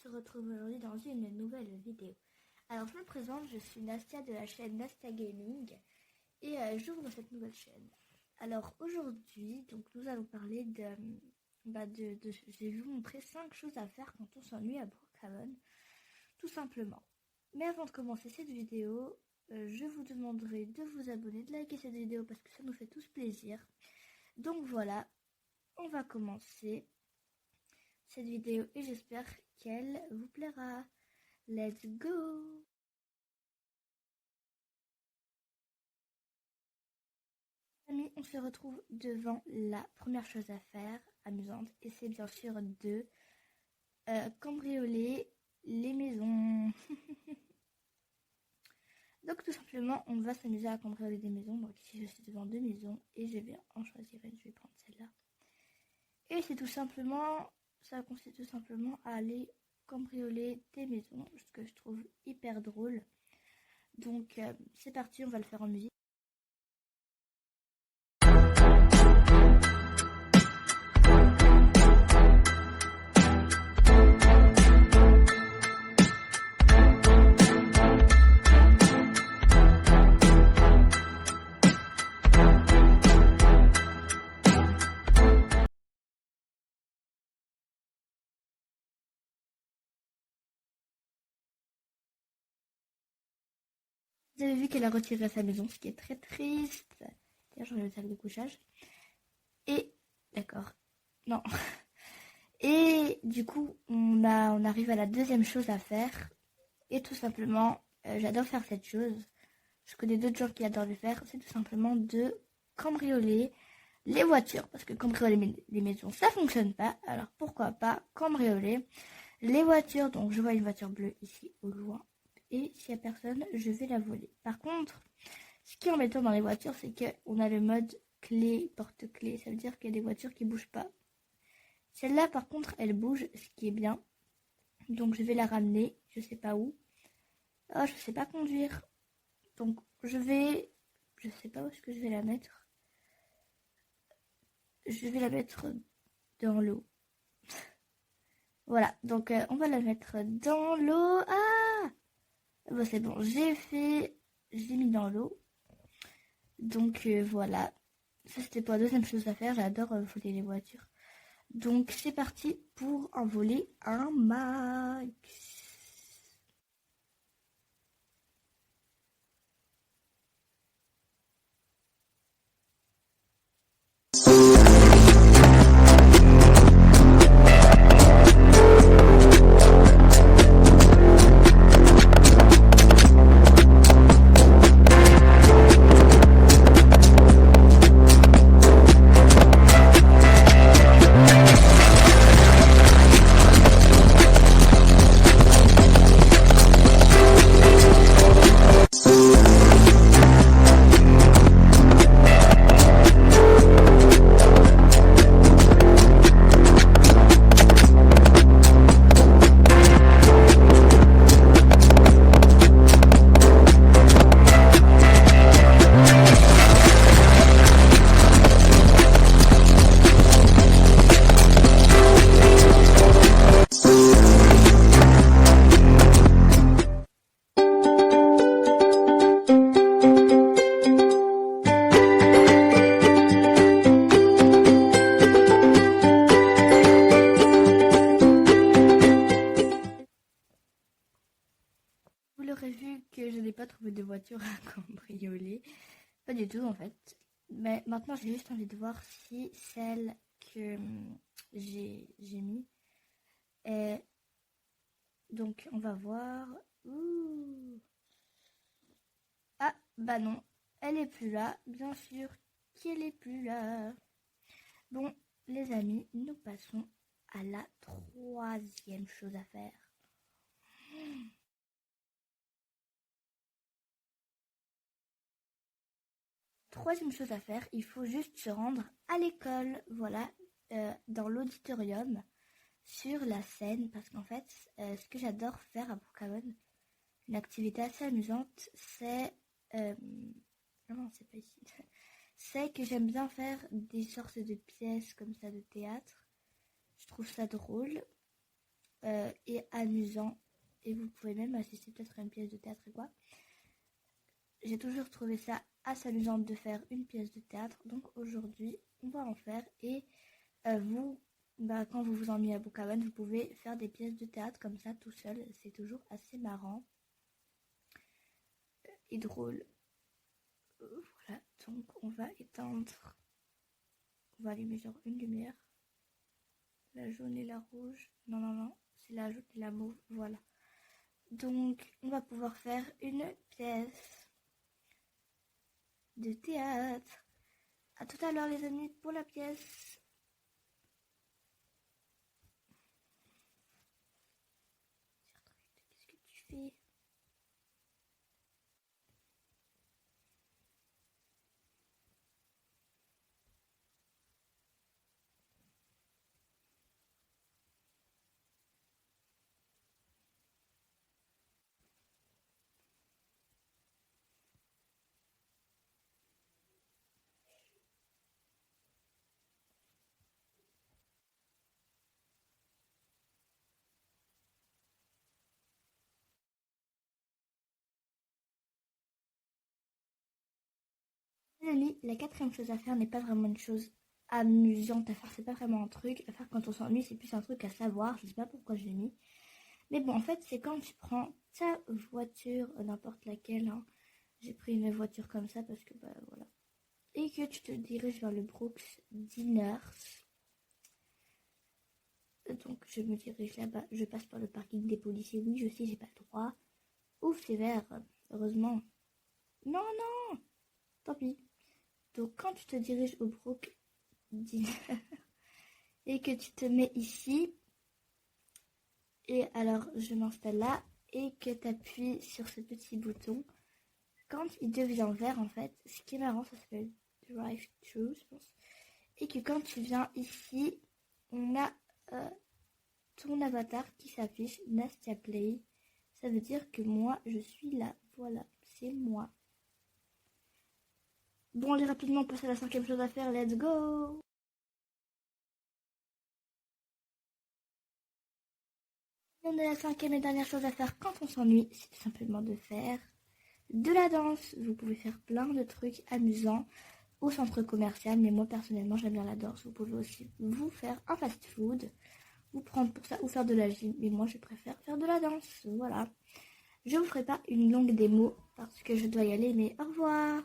se retrouve aujourd'hui dans une nouvelle vidéo. Alors je me présente, je suis Nastia de la chaîne Nastia Gaming et j'ouvre dans cette nouvelle chaîne. Alors aujourd'hui, donc nous allons parler je vais vous montrer 5 choses à faire quand on s'ennuie à Brookhaven, tout simplement. Mais avant de commencer cette vidéo, je vous demanderai de vous abonner, de liker cette vidéo parce que ça nous fait tous plaisir. Donc voilà, on va commencer cette vidéo et j'espère qu'elle vous plaira. Let's go! Amis, on se retrouve devant la première chose à faire, amusante, et c'est bien sûr de cambrioler les maisons. Donc tout simplement, on va s'amuser à cambrioler des maisons. Donc ici, je suis devant 2 maisons et je vais en choisir une. Je vais prendre celle-là. Et c'est tout simplement, ça consiste tout simplement à aller cambrioler des maisons, ce que je trouve hyper drôle. Donc c'est parti, on va le faire en musique. Vous avez vu qu'elle a retiré sa maison, ce qui est très triste. D'ailleurs, j'en ai le sac de couchage. Et, d'accord, non. Et du coup, on arrive à la deuxième chose à faire. Et tout simplement, j'adore faire cette chose. Je connais d'autres gens qui adorent le faire. C'est tout simplement de cambrioler les voitures. Parce que cambrioler les maisons, ça fonctionne pas. Alors pourquoi pas cambrioler les voitures. Donc je vois une voiture bleue ici au loin. Et s'il n'y a personne, je vais la voler. Par contre, ce qui est embêtant dans les voitures, c'est qu'on a le mode clé, porte-clés. Ça veut dire qu'il y a des voitures qui ne bougent pas. Celle-là, par contre, elle bouge, ce qui est bien. Donc, je vais la ramener. Je sais pas où. Oh, je sais pas conduire. Donc, je sais pas où est-ce que je vais la mettre. Je vais la mettre dans l'eau. Voilà. Donc, on va la mettre dans l'eau. Ah! Bon, c'est bon, je l'ai mis dans l'eau. Donc voilà, ça c'était pour la deuxième chose à faire, j'adore voler les voitures. Donc c'est parti pour en voler un max. Vous l'aurez vu que je n'ai pas trouvé de voiture à cambrioler. Pas du tout en fait. Mais maintenant j'ai juste envie de voir si celle que j'ai mis est... Donc on va voir. Ouh. Ah bah non, elle est plus là. Bien sûr qu'elle est plus là. Bon les amis, nous passons à la troisième chose à faire. Troisième chose à faire, il faut juste se rendre à l'école, voilà, dans l'auditorium, sur la scène, parce qu'en fait, ce que j'adore faire à Brookhaven, une activité assez amusante, c'est... non, c'est pas ici. C'est que j'aime bien faire des sortes de pièces comme ça de théâtre. Je trouve ça drôle. et amusant. Et vous pouvez même assister peut-être à une pièce de théâtre et quoi. J'ai toujours trouvé ça assez amusant de faire une pièce de théâtre. Donc aujourd'hui, on va en faire. Et vous, quand vous vous ennuyez à Brookhaven, vous pouvez faire des pièces de théâtre comme ça tout seul. C'est toujours assez marrant et drôle. Voilà, donc on va éteindre. On va allumer genre une lumière. La jaune et la rouge. Non, c'est la jaune et la mauve. Voilà. Donc, on va pouvoir faire une pièce de théâtre. À tout à l'heure les amis pour la pièce. Qu'est-ce que tu fais ? Les amis, la quatrième chose à faire n'est pas vraiment une chose amusante à faire. C'est pas vraiment un truc à faire quand on s'ennuie. C'est plus un truc à savoir. Je sais pas pourquoi je l'ai mis. Mais bon, en fait, c'est quand tu prends ta voiture, n'importe laquelle. Hein. J'ai pris une voiture comme ça parce que, voilà. Et que tu te diriges vers le Brooks Diners. Donc, je me dirige là-bas. Je passe par le parking des policiers. Oui, je sais, j'ai pas le droit. Ouf, c'est vert. Heureusement. Non, tant pis. Donc, quand tu te diriges au Brooks Diners et que tu te mets ici, et alors je m'installe là, et que tu appuies sur ce petit bouton, quand il devient vert en fait, ce qui est marrant, ça s'appelle drive-thru je pense, et que quand tu viens ici, on a ton avatar qui s'affiche, Nastia Play, ça veut dire que moi je suis là, voilà, c'est moi. Bon, allez rapidement passer à la cinquième chose à faire, let's go. On a la cinquième et dernière chose à faire quand on s'ennuie, c'est tout simplement de faire de la danse. Vous pouvez faire plein de trucs amusants au centre commercial, mais moi personnellement j'aime bien la danse. Vous pouvez aussi vous faire un fast food, vous prendre pour ça ou faire de la gym, mais moi je préfère faire de la danse, voilà. Je vous ferai pas une longue démo parce que je dois y aller, mais au revoir.